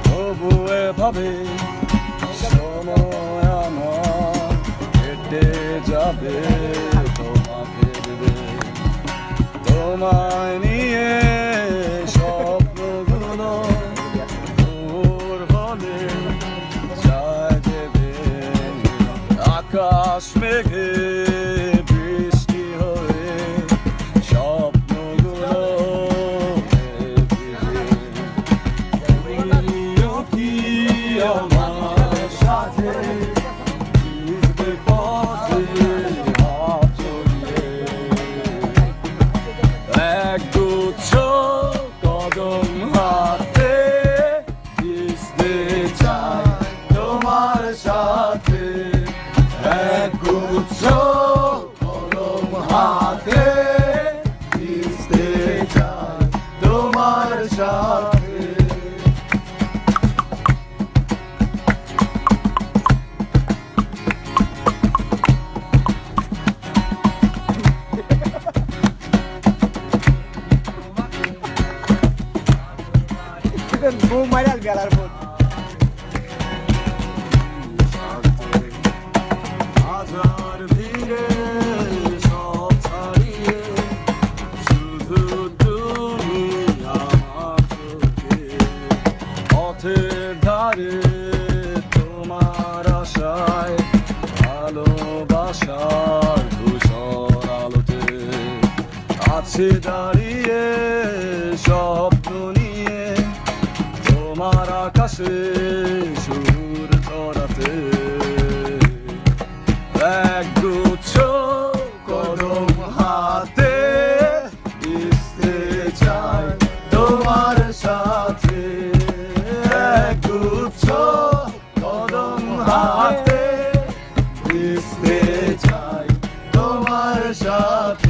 তবু এভাবে সময় আমার কেটে যাবে, তোমাকে দেবে তোমায় নিয়ে স্বপ্নগুলো দূর হলে যায় দেবে আকাশ মেঘে বৃষ্টি হয়ে স্বপ্নগুলো তুমিও কি আমার সাথে ভিজবে পথে হাত জড়িয়ে একগুচ্ছ কদম হাতে ভিজতে চাই তোমার সাথে, একগুচ্ছ কদম হাতে ভিজতে চাই তোমার সাথে। বুক মাইরাল বেলার বুক হাজার ভিড়ে সব ছাড়িয়ে শুধু তুমি আমার চোখে, পথের ধারে তোমার আশায় ভালোবাসার ধূসর আলোতে আছে দাঁড়িয়ে স্বপ্ন নিয়ে তোমার আকাশে সুর ছড়াতে, একগুচ্ছ কদম হাতে ভিজতে চাই তোমার সাথে, একগুচ্ছ কদম হাতে ভিজতে চাই তোমার সাথে।